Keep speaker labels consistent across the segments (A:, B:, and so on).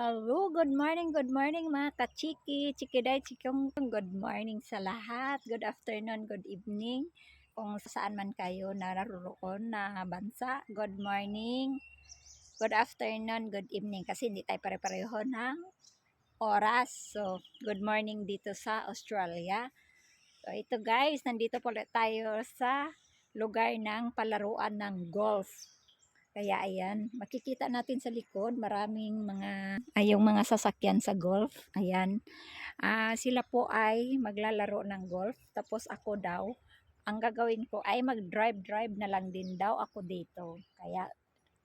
A: Hello, good morning mga kachiki, chikiday, chikong, good morning sa lahat, good afternoon, good evening, kung saan man kayo naroroon na bansa, good morning, good afternoon, good evening, kasi hindi tayo pare-pareho ng oras, so good morning dito sa Australia. So ito guys, nandito po tayo sa lugar ng palaruan ng golf. Kaya ayan, makikita natin sa likod, maraming yung mga sasakyan sa golf. Ayan, sila po ay maglalaro ng golf. Tapos ako daw, ang gagawin ko ay mag-drive na lang din daw ako dito. Kaya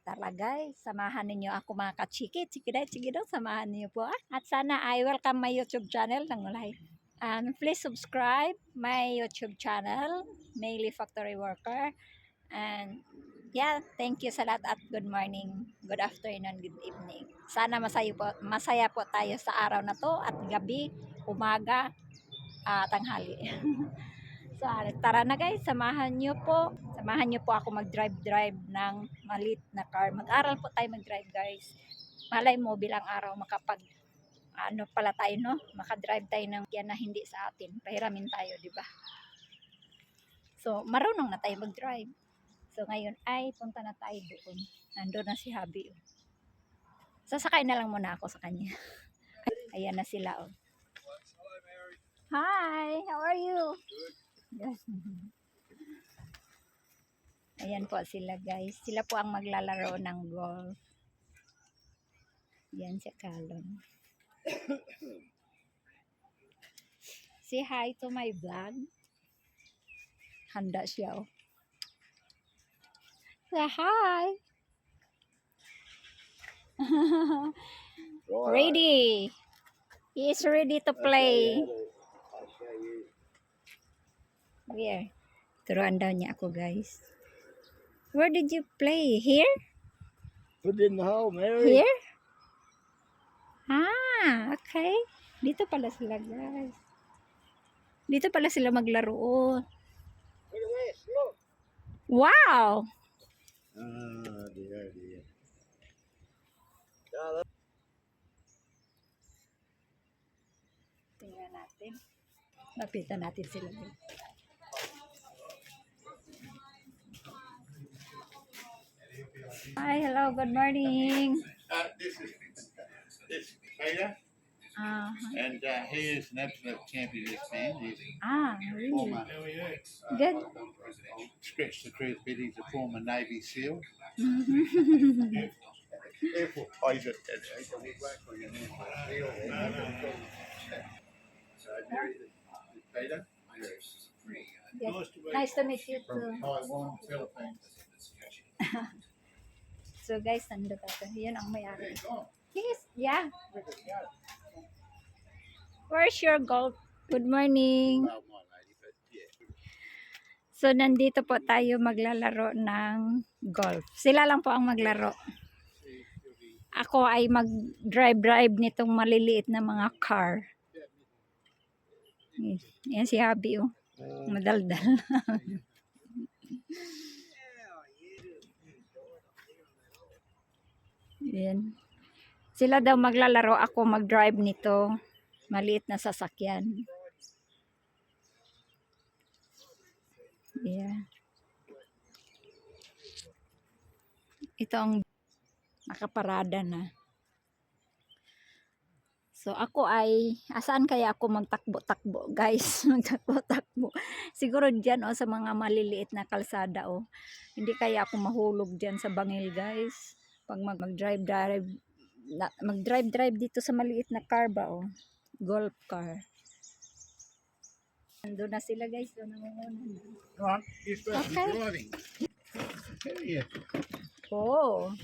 A: tara guys, samahan ninyo ako mga kachiki, chikidaw, samahan niyo po. At sana ay welcome my YouTube channel ng live. And please subscribe my YouTube channel, Maily Factory Worker. And yeah, thank you sa lahat at good morning, good afternoon, good evening. Sana masaya po tayo sa araw na to at gabi, umaga, tanghali. So tara na guys, samahan niyo po ako mag-drive ng maliit na car. Mag-aral po tayo mag-drive guys. Malay mo bilang araw makapag pala tayo no, makadrive tayo ng yan na hindi sa atin. Pahiramin tayo, di ba? So marunong na tayo mag-drive. So ngayon ay punta na tayo doon. Nandun na si Habi. Sasakay na lang muna ako sa kanya. Ayan na sila. Oh. Hi, how are you? Yes. Ayan po sila guys. Sila po ang maglalaro ng golf. Yan si Calon. Say hi to my vlog. Handa siya. Oh. Say hi. Ready. He is ready to play. Where? Turuan daw niya ako guys. Where did you play? Here?
B: Put it in the hole, Mary.
A: Here? Okay. Dito pala sila guys. Dito pala sila maglaro.
B: Look at this, look.
A: Wow!
B: Dear.
A: Tingnan natin. Lapitan natin sila. Hi, hello, good morning.
C: This is Peter, and he is an absolute champion of this band. He's
A: Really?
C: former,
A: Good.
C: stretch the truth bit, he's a former Navy SEAL. Air Force. Oh, he's a black one, and then SEAL. So Jerry, this is Peter.
A: Yes. Nice to meet you
C: From
A: too.
C: Taiwan, Philippines.
A: So guys, nandito ako. Yun ang may-ari. Yes, yeah. Where's your golf? Good morning.
C: Well, my lady, but yeah.
A: So nandito po tayo maglalaro ng golf. Sila lang po ang maglaro. Ako ay mag-drive nitong maliliit na mga car. Yan si Habi oh. Madaldal. Yan. Sila daw maglalaro, ako mag-drive nito maliit na sasakyan. Yeah. Ito ang nakaparada na. So ako ay, asaan kaya ako magtakbo-takbo guys? Magtakbo-takbo. Siguro dyan sa mga maliliit na kalsada Hindi kaya ako mahulog dyan sa bangil guys. Pag mag-drive dito sa maliit na car ba golf car. Nandun na sila guys.
C: Come on, you're supposed to be driving. Yeah.
A: Oh.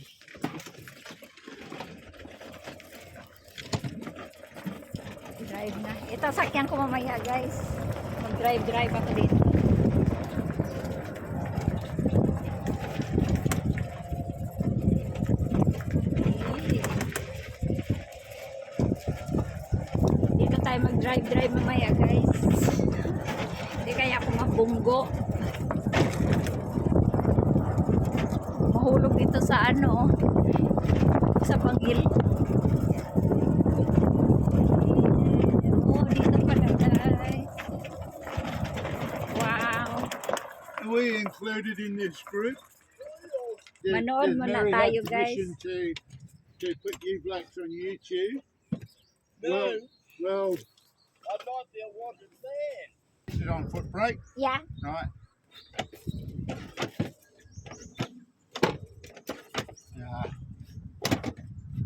A: Drive na. Ito sakyan ko mamaya guys. Mag-drive ako dito. Dito tayo mag-drive mamaya guys. Hindi kaya ako mabunggo. Mahulog dito sa sa bangil.
C: included in this group.
A: Manood muna tayo, guys.
C: To put you blacks on YouTube.
B: No.
C: Well,
B: I thought there wasn't there.
C: is it on foot brake?
A: Yeah.
C: Right.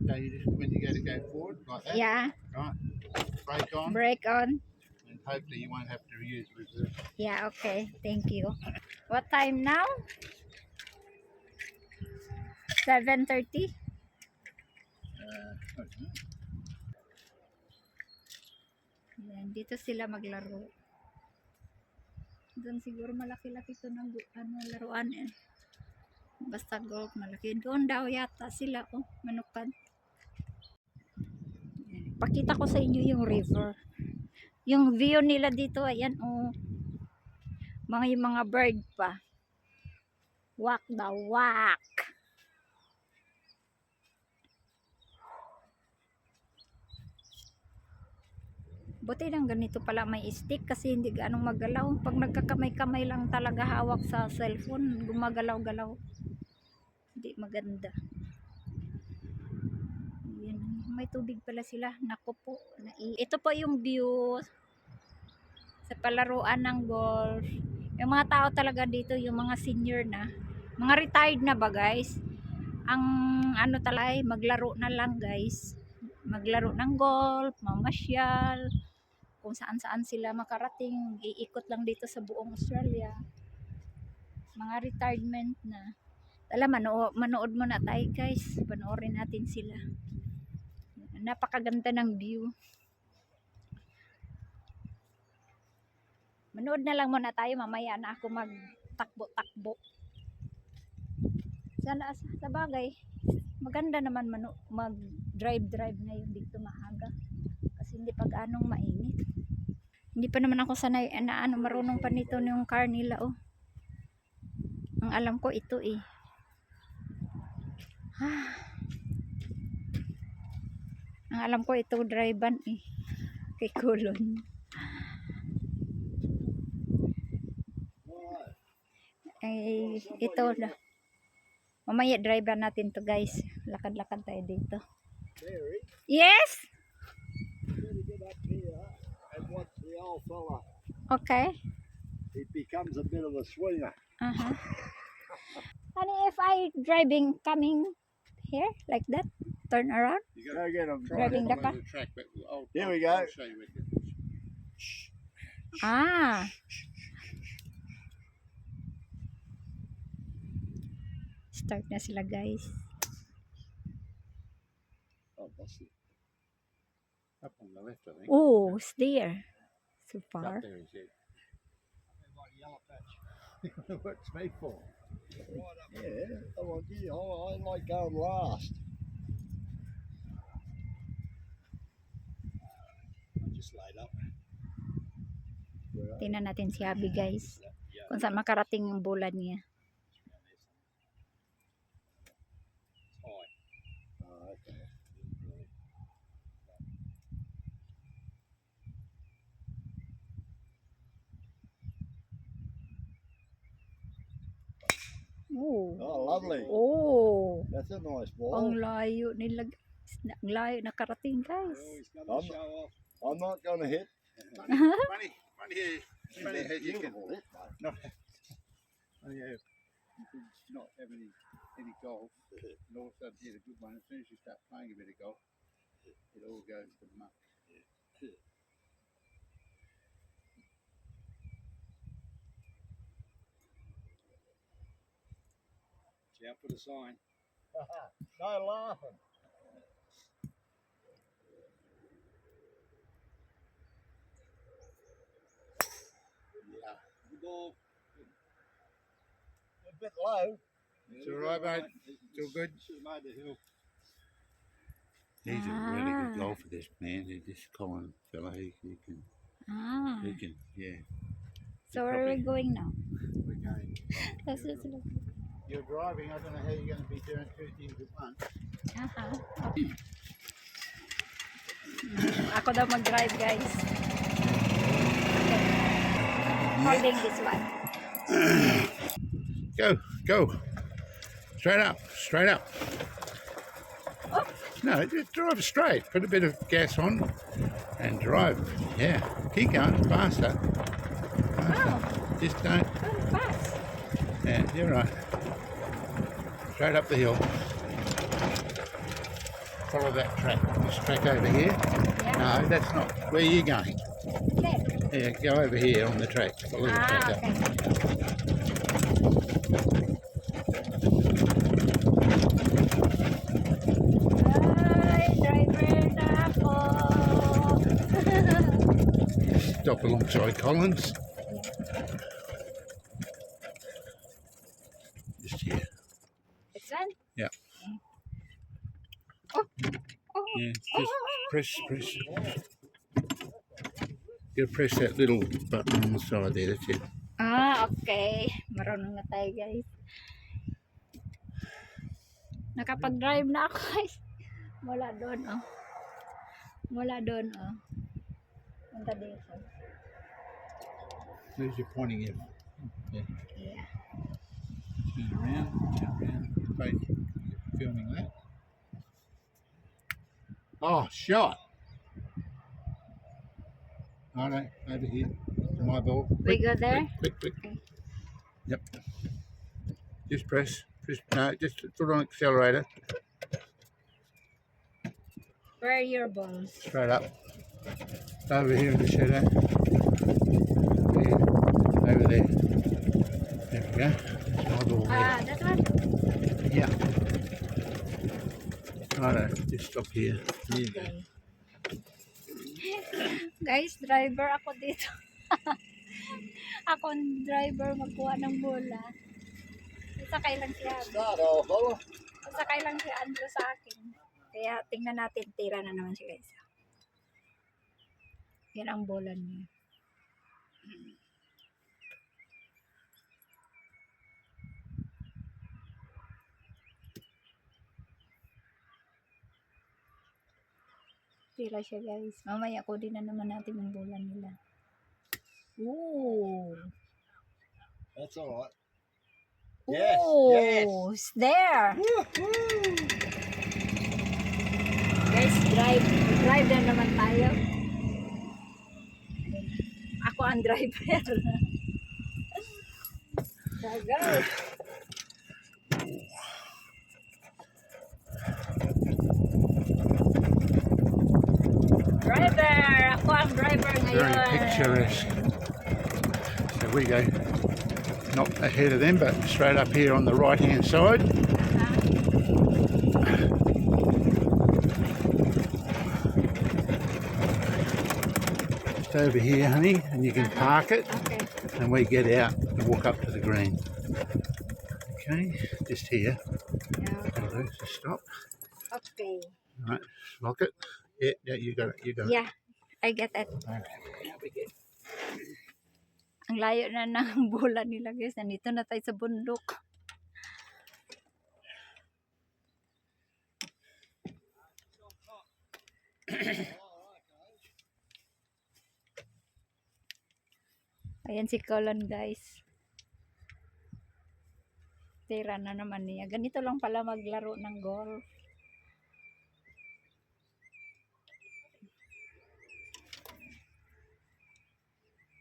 C: So you just when you go forward like that.
A: Yeah.
C: Right. Brake on.
A: Brake on.
C: And hopefully you won't have to use reverse.
A: Yeah, okay. Thank you. What time now? 7:30?
C: I don't know.
A: Yan, dito sila maglaro. Doon siguro malaki-laki to ng laruan eh. Basta golf malaki. Doon daw yata sila manukan. Pakita ko sa inyo yung river. Yung view nila dito, ayan yung mga bird pa. Walk the walk. Buti lang ganito pala may stick kasi hindi ganong magalaw. Pag nagkakamay-kamay lang talaga hawak sa cellphone, gumagalaw-galaw. Hindi maganda. Yan. May tubig pala sila. Naku po. Ito po yung view sa palaruan ng golf. Yung mga tao talaga dito, yung mga senior na, mga retired na ba guys? Ang ano talaga, maglaro na lang guys. Maglaro ng golf, mamasyal, kung saan-saan sila makarating, iikot lang dito sa buong Australia. Mga retirement na. Manood mo na tayo guys. Panoorin natin sila. Napakaganda ng view. Manood na lang muna tayo. Mamaya na ako magtakbo-takbo. Sa bagay, maganda naman mag-drive ngayon dito maaga. Kasi hindi anong mainit. Hindi pa naman ako sanay marunong pa nito yung car nila Ang alam ko ito Ang alam ko ito drive-an kay Kulon. Ay ito na. Mamaya drive-an natin to guys. Lakad-lakad tayo dito.
B: Mary,
A: Yes.
B: better get up here and watch the old fella.
A: Okay.
B: He becomes a bit of a swinger.
A: Honey, if I coming here like that, turn around.
C: You
B: Go get him.
A: Driving the car.
C: track, but
B: Here we go.
C: I'll show you where to-
A: Start na sila guys.
B: Oh, that's it.
C: Up on the left, I think.
A: Oh, it's there. So
C: It's
A: far.
C: up there, is it? What's me for?
B: Yeah. Oh, gee, I like going last. I just laid up.
A: Tingnan natin si Abby guys. Kung saan makarating yung bola niya.
B: Oh, okay.
A: Oh.
B: Oh, lovely.
A: Oh.
B: That's a nice
A: Ang
B: ball.
A: layo nila. Ang layo nakarating guys.
B: I'm not going to hit.
C: Funny how you can
B: Beautiful hit, mate.
C: not have any golf, and all of a sudden hit a good one. As soon as you start playing a bit of golf, it all goes to muck.
D: Out for the sign.
B: No laughing.
D: Good ball.
B: A bit low.
C: It's all right, mate. It's all good.
D: Should have made the hill.
C: He's a
A: Ah.
C: really good golfer, this man. This Colin fella, he can, yeah.
A: So where are we going now?
C: We're going.
A: Let's just look.
C: You're driving. I don't know how you're going to be doing two things at once.
A: Ako daw mag-drive guys. Okay. Holding this one.
C: Go, go. Straight up, straight up. No, just drive straight. Put a bit of gas on and drive. Yeah, keep going faster.
A: Wow,
C: Just don't.
A: very fast.
C: Yeah, you're right. Straight up the hill. Follow that track. This track over here.
A: Yeah.
C: No, that's not. Where are you going?
A: Okay.
C: Yeah, go over here on the track. Follow the track up.
A: Okay. Ay, driver na ako.
C: Stop alongside Collins. Just here.
A: This one?
C: Yeah.
A: Oh.
C: Yeah, just press. You press that little button on the side there, that's it.
A: Okay. Marunong na tayo, guys. Nakapag-drive na ako, guys. Mula doon, oh. Mula doon, oh. Punta dito.
C: Where's your pointing at? Yeah.
A: Yeah.
C: Turn around, face. Filming that. Oh, shot. Righto, over here. My ball.
A: We go there?
C: Quick.
A: Okay.
C: Yep. Just press. No, just put on accelerator.
A: Where are your balls?
C: Straight up. Over here in the shadow. There. Over there. There we go. That's my ball there.
A: That one?
C: Yeah. Righto, just stop here. There you go.
A: Okay. Guys, driver ako dito. Ako ang driver magkuha ng bola. Sakay lang si Andrew.
B: Start off, fella.
A: Sakay lang si Andrew sa akin. Kaya tingnan natin, tira na naman siya guys. Yan ang bola niya. Tira siya guys. Mamaya kunin na naman natin yung bola nila. Ooh.
B: That's all right. Yes,
A: Ooh,
B: yes.
A: it's there. Guys, drive na naman tayo. Ako ang driver. So, go. Driver! Ako ang driver
C: Very
A: ngayon.
C: picturesque. So we go not ahead of them, but straight up here on the right hand side. Just over here, honey, and you can park it,
A: Okay.
C: and we get out and walk up to the green. Okay, just here.
A: Yeah.
C: That'll do. Just stop.
A: Okay.
C: Right, lock it. Yeah, you got it. You got it.
A: Yeah, I get it.
C: Okay.
A: Ang layo na ng bola nila guys. Nandito na tayo sa bundok. Ayan si Colin guys. Tira na naman niya. Ganito lang pala maglaro ng golf.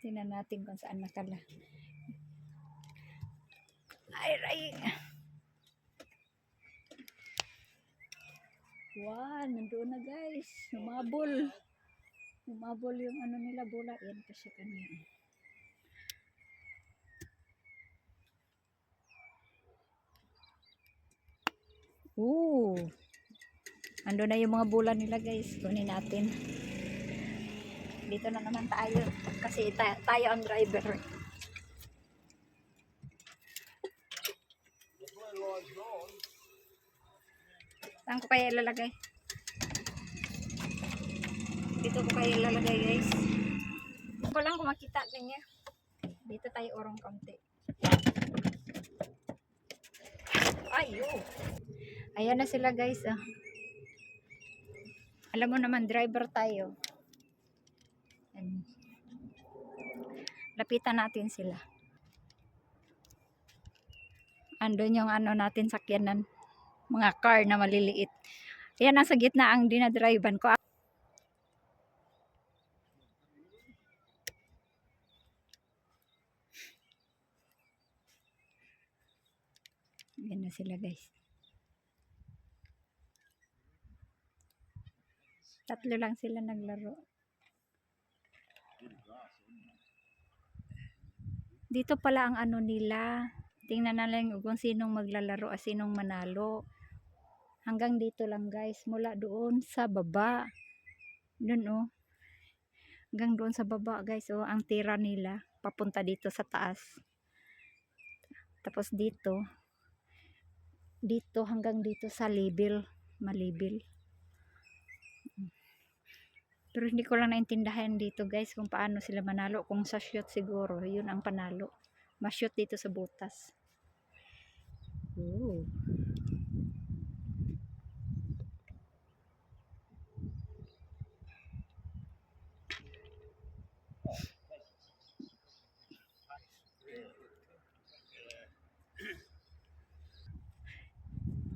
A: Tingnan natin kung saan nakala. Ay. Wow, nandoon na guys. Humabol. Humabol yung ano nila bola. Yan kasi kanya. Ooh. Ando na yung mga bola nila guys. Kunin natin. Dito na naman tayo. Kasi tayo ang driver. Saan ko kaya ilalagay? Dito ko kaya ilalagay guys. Hindi ko lang kung makita kanya. Dito tayo orong kaunti. Ayo. Ayan na sila guys. Ah. Alam mo naman driver tayo. Ayan. Lapitan natin sila. Andun yung ano natin sakyanan. Mga car na maliliit. Ayan, nasa gitna ang dinadrivean ko. Ayan na sila guys. Tatlo lang sila naglaro. Dito pala ang ano nila. Tingnan na lang kung sinong maglalaro at sinong manalo. Hanggang dito lang guys. Mula doon sa baba. Doon oh. Hanggang doon sa baba guys oh. Ang tira nila. Papunta dito sa taas. Tapos dito. Dito hanggang dito sa level. Malevel. Pero hindi ko lang naintindihan dito guys kung paano sila manalo. Kung sa shoot siguro, yun ang panalo. Ma-shoot dito sa butas. Ooh.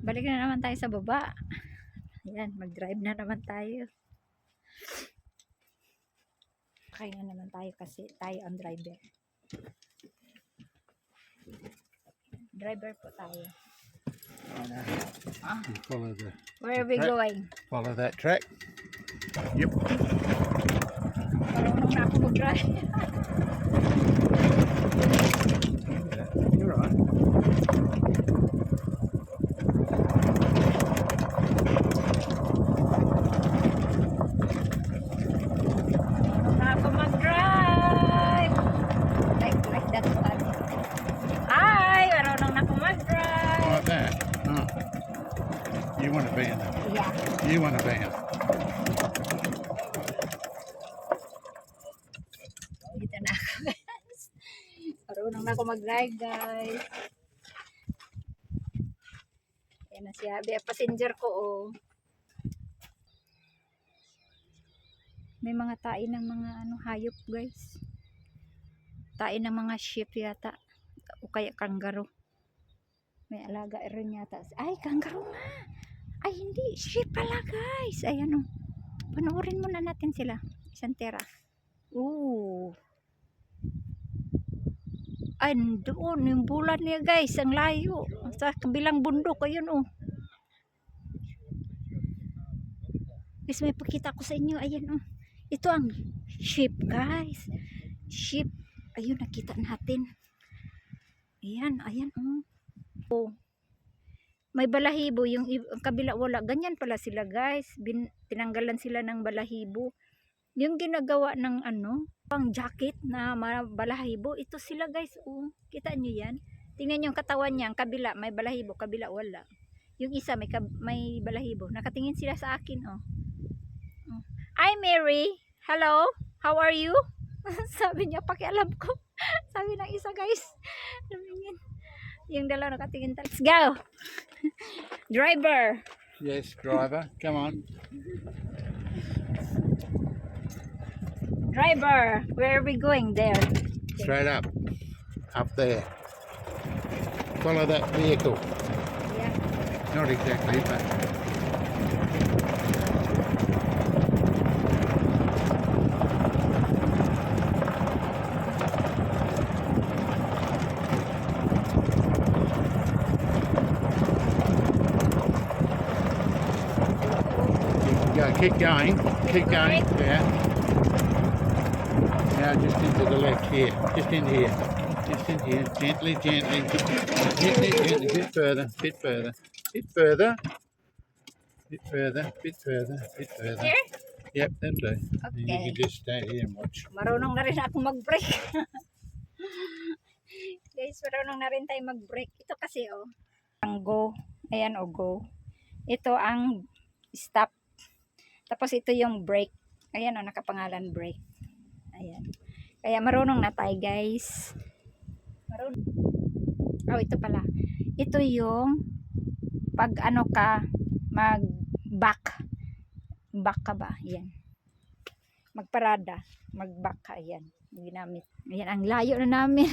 A: Balik na naman tayo sa baba. Ayan, mag-drive na naman tayo. Kaya na naman tayo kasi tayo ang driver. Driver po tayo.
C: You follow the
A: Where are we going?
C: follow that track. Yep.
A: Marunong na ako mag-drive.
C: You're right.
A: Na ako mag-drive. Like that one. Hi! Marunong na ako mag-drive.
C: Like that. Oh. You want to be in it.
A: Yeah.
C: You want to be in it.
A: Dito na ako guys. Marunong na ako mag-drive guys. Ayan na siya. Be, passenger ko oh. May mga tae ng mga ano hayop guys. Tae ng mga sheep yata. O kaya kangaroo. May alaga rin yata. Ay, kangaroo nga. Ay, hindi. Sheep pala guys. Ayan o. Panoorin muna natin sila. Isang tera. Ooh. Ay, doon. Yung bulan niya guys. Ang layo. Sa kabilang bundok. Ayun o. Guys, may pakita ko sa inyo. Ayan o. Ito ang sheep guys. Sheep. Ayun, nakita natin. Ayan, ayan o. Oh. May balahibo, yung ang kabila wala. Ganyan pala sila guys. Tinanggalan sila ng balahibo. Yung ginagawa ng ano, pang jacket na balahibo. Ito sila guys. Oh, kita nyo yan? Tingnan nyo yung katawan niya. Ang kabila may balahibo, kabila wala. Yung isa may balahibo. Nakatingin sila sa akin. Oh. Oh. Hi Mary. Hello. How are you? Sabi niya, pakialam ko. Sabi ng isa guys. Lumingin. Yung dalawa nakatingin. Let's go. Driver.
C: Yes, driver. Come on.
A: Driver. Where are we going? There.
C: Straight up. Up there. Follow that vehicle.
A: Yeah.
C: Not exactly, but keep going. Keep going. Yeah. Now just into the left here. Just in here. Just in here. Gently, gently. Gently, gently. Bit further. Bit further. Bit further. Bit further. Bit further. Bit further.
A: Here?
C: Yep, that'll do. And you
A: Okay.
C: can just stay here and watch.
A: Marunong na rin ako mag-brake. Guys, marunong na rin tayo mag-brake. Ito kasi oh. Ang go. Ayan oh, go. Ito ang stop. Tapos ito yung brake. Ayan oh, nakapangalan brake. Ayan. Kaya marunong na tayo guys. Marunong. Oh, ito pala. Ito yung pag ano ka mag-back. Back ka ba? Ayan. Magparada. Mag-back ka. Ayan. Ginamit. Ayan. Ang layo na namin.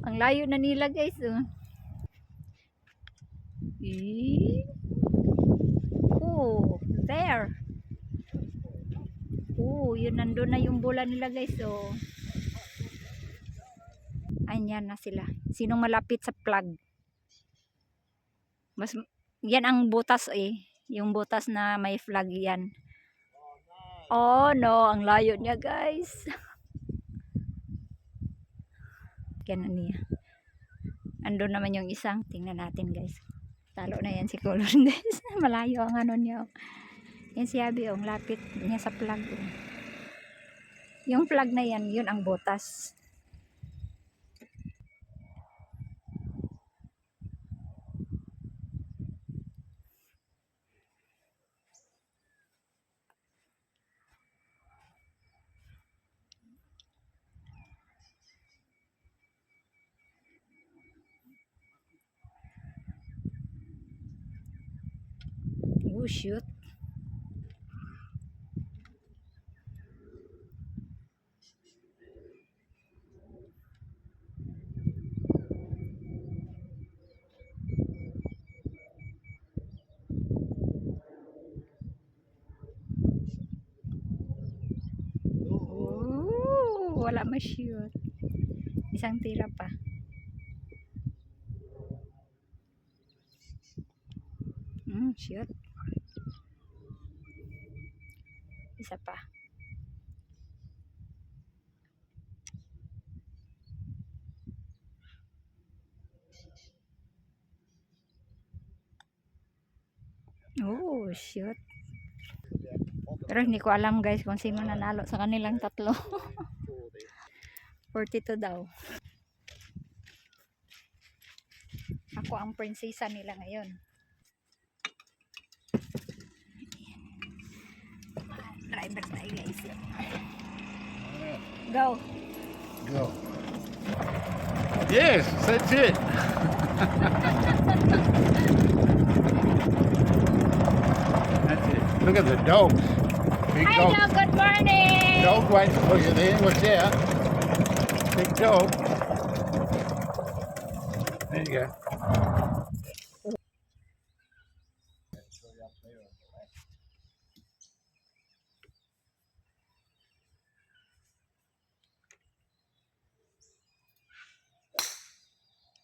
A: Ang layo na nila guys. Oh. Oh, there. Oh, yun nandun na yung bola nila guys. Oh. Ayan na sila. Sinong malapit sa plug? Mas yan ang butas eh. Yung butas na may flag yan. Oh no, ang layo niya guys. Kaya niya. Andun naman yung isang. Tingnan natin guys. Talo na yan si Color guys. Malayo ang ano niya. Yan si Abby, ang lapit niya sa plug. Yung plug na yan, yun ang butas. Oh shoot. Oh, wala ma-shoot. Isang tira pa. Shoot. Isa pa. Oh, shoot. Pero hindi ko alam guys kung sino nanalo sa kanilang tatlo. 42 daw. Ako ang prinsesa nila ngayon. Driver tayo guys. Go.
C: Go. Yes, that's it. That's it. Look at the dogs. Big dog.
A: Hello, good morning.
C: Dog waits for you there. Watch out. Big dog. There you go.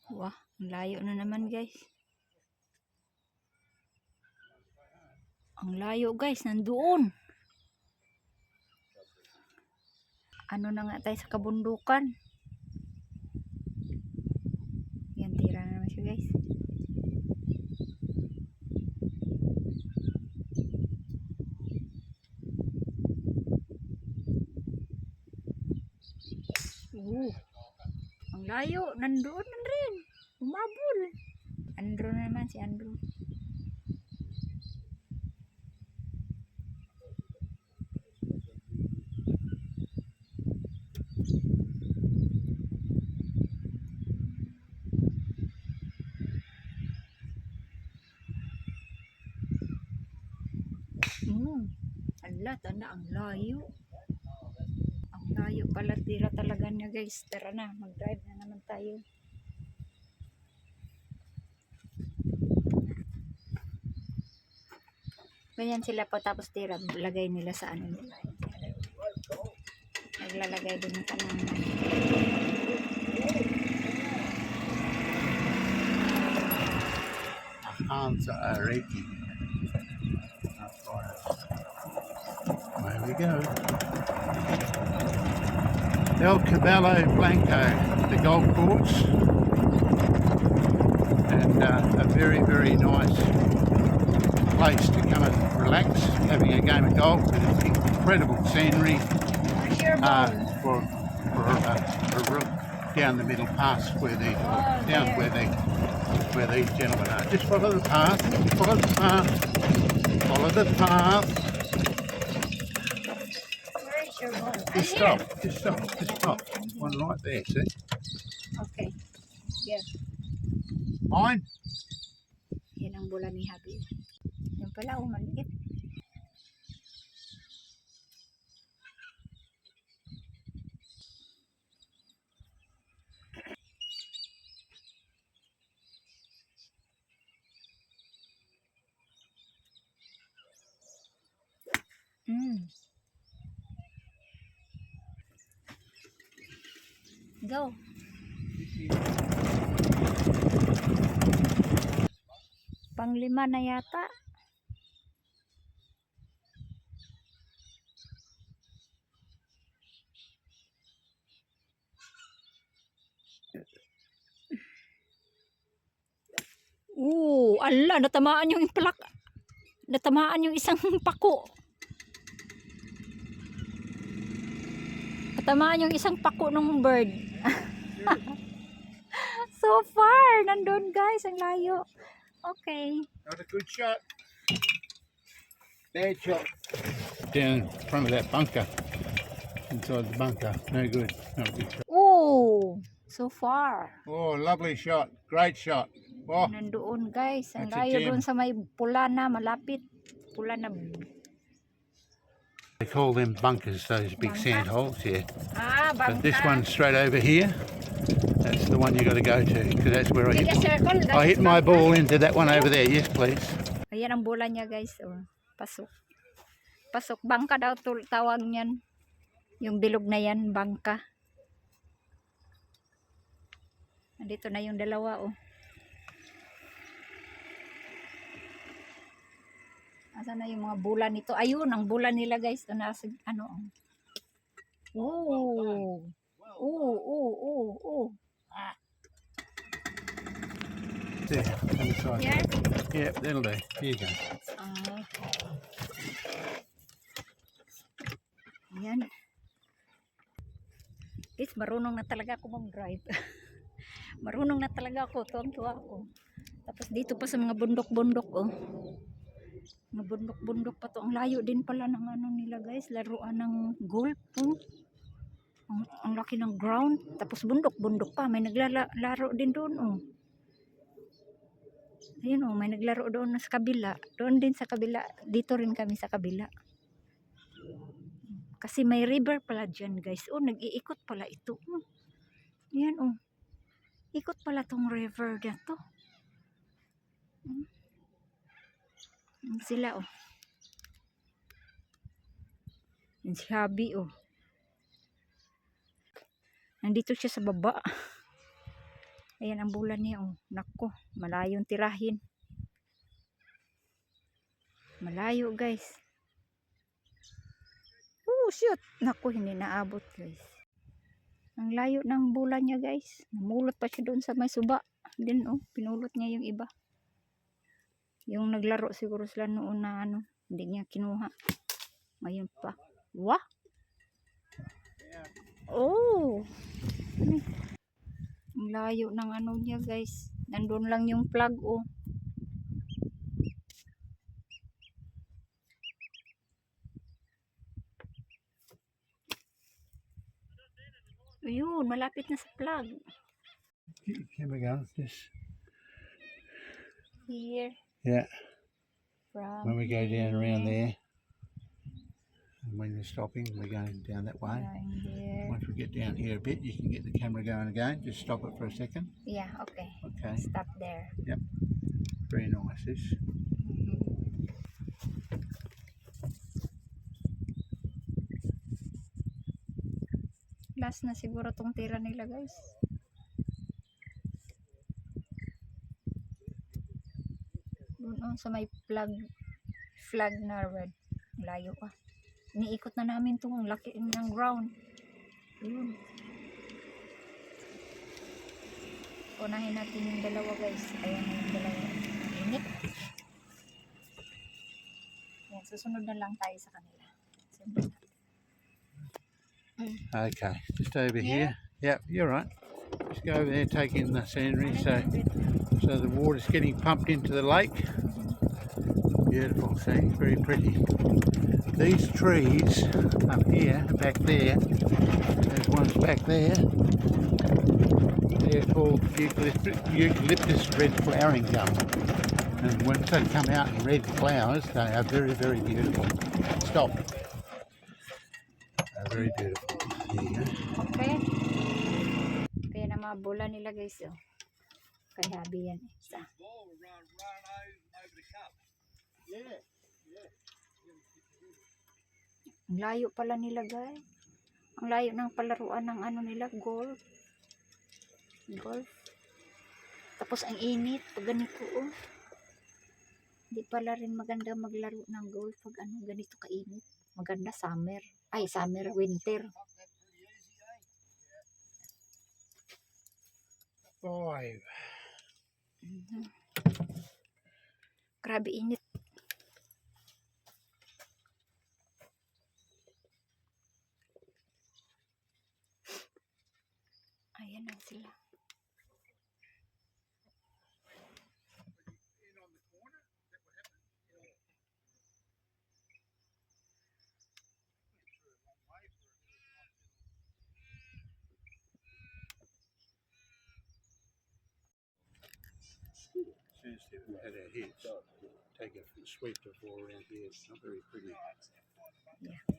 A: Wah, ang layo na naman guys. Ang layo guys, nandoon. Ano na nga tayo sa kabundukan. Yan, tira na naman siya guys. Ang layo, nandoon na rin. Umabol. Andrew na naman, si Andrew. Ala, tanda, ang layo. Ang layo pala, tira talaga niya guys. Tara na, mag-drive na naman tayo. Ganyan sila po, tapos tira, lagay nila sa ano nila. Naglalagay din ng kanang.
C: Hands are raking. There we go. El Caballo Blanco, the golf course, and a very, very nice place to come and relax, having a game of golf. And it's incredible scenery for down the middle past where these gentlemen are. Just follow the path. Follow the path. Follow the path.
A: Where is your ball?
C: Just stop. Just stop. Just stop. One right there. See?
A: Okay. Yeah.
C: Mine.
A: Yan ang bola ni Habi. Yan pala, maliit. Mm. Go. Panglima na yata. Ala, natamaan yung plak. Natamaan yung isang pako. Natamaan yung isang pako ng bird. So far, nandun guys, ang layo. Okay.
C: Not a good shot. Bad shot. Down in front of that bunker. Inside the bunker. No good. Not a good shot.
A: Oh, so far.
C: Oh, lovely shot. Great shot. Oh,
A: Nandoon guys, ang
C: That's a
A: layo
C: gem.
A: doon sa may pula na, malapit. Pula na.
C: they call them bunkers, those big
A: Bunker?
C: sand holes, yeah.
A: Bangka.
C: But this one's straight over here. That's the one you got to go to, because that's where I
A: Make a
C: hit.
A: circle.
C: I hit my
A: bangka.
C: ball into that one over there. Yes, please.
A: Ayan ang bola niya guys. Oh, pasok. Pasok. Bangka daw tawag niyan. Yung bilog na yan, bangka. Nandito na yung dalawa oh. Asan na yung mga bola nito? Ayun, ang bola nila guys. Ito nasa, ano. Oh. Oh.
C: There, on the side.
A: Here?
C: Yeah, that'll do. Here you go.
A: Ayan. Guys, marunong na talaga ako mag-drive. Marunong na talaga ako. Tuwang-tuwa ako. Tapos dito pa sa mga bundok-bundok oh. Mga bundok-bundok pa to. Ang layo din pala ng ano nila guys. Laruan ng golf oh. Ang laki ng ground. Tapos bundok-bundok pa. May naglalaro din doon oh. Ayun oh, may naglaro doon sa kabila. Doon din sa kabila. Dito rin kami sa kabila. Kasi may river pala dyan guys. Oh, nag-iikot pala ito. Oh. Ayan oh. Ikot pala tong river na to. Yan sila oh. Yan si Habi oh. Nandito siya sa baba. Ayan ang bulan niya oh. Nako, malayong tirahin. Malayo guys. Oh shoot. Nako, hindi naabot guys. Ang layo ng bulan niya guys. Namulot pa siya doon sa may suba. Din oh, pinulot niya yung iba. Yung naglaro siguro sila noon na ano, hindi niya kinuha. Ngayon pa. Wah! Oh! Ang layo ng ano niya guys. Nandun lang yung plug oh. Ayun, malapit na sa plug.
C: Keep the camera going. Just,
A: Here.
C: yeah,
A: From
C: when we go down around
A: here,
C: there. And when you're stopping, we're going down that way.
A: down there.
C: Once we get down here a bit, you can get the camera going again. Just stop it for a second.
A: Yeah, okay.
C: Okay.
A: Stop there.
C: Very nice. This.
A: Last na siguro tong tira nila guys. Doon oh, sa may flag na red. Layo pa. Iniikot na namin tong laki ng ground. Ayun. Unahin natin yung dalawa guys. Ayan na yung dalawa. Init. Yan, susunod na lang tayo sa kanila. Sunod.
C: Okay, just over
A: Yeah.
C: here. Yep, you're right. Just go over there, take in the scenery. So the water's getting pumped into the lake. Beautiful, see, very pretty. These trees up here, back there, there's ones back there. They're called eucalyptus red flowering gum. And once they come out in red flowers, they are very, very beautiful. Stop. They're very beautiful. There you go.
A: Okay. Kaya na mga bola nila guys oh. Kay Habi yan. Isa.
D: Ball will run right over the cup.
B: Yeah.
A: Ang layo pala nila, guys. Ang layo ng palaruan ng ano nila, golf. Golf. Tapos ang init pag ganito, oh. Hindi pala rin maganda maglaro ng golf pag ano, ganito kainit. Maganda summer. Ay, summer, winter.
C: 5.
A: Grabe init. Ayan na sila.
C: Soon as they've had our hits, take a sweep before around here. It's not very pretty.
A: Yeah.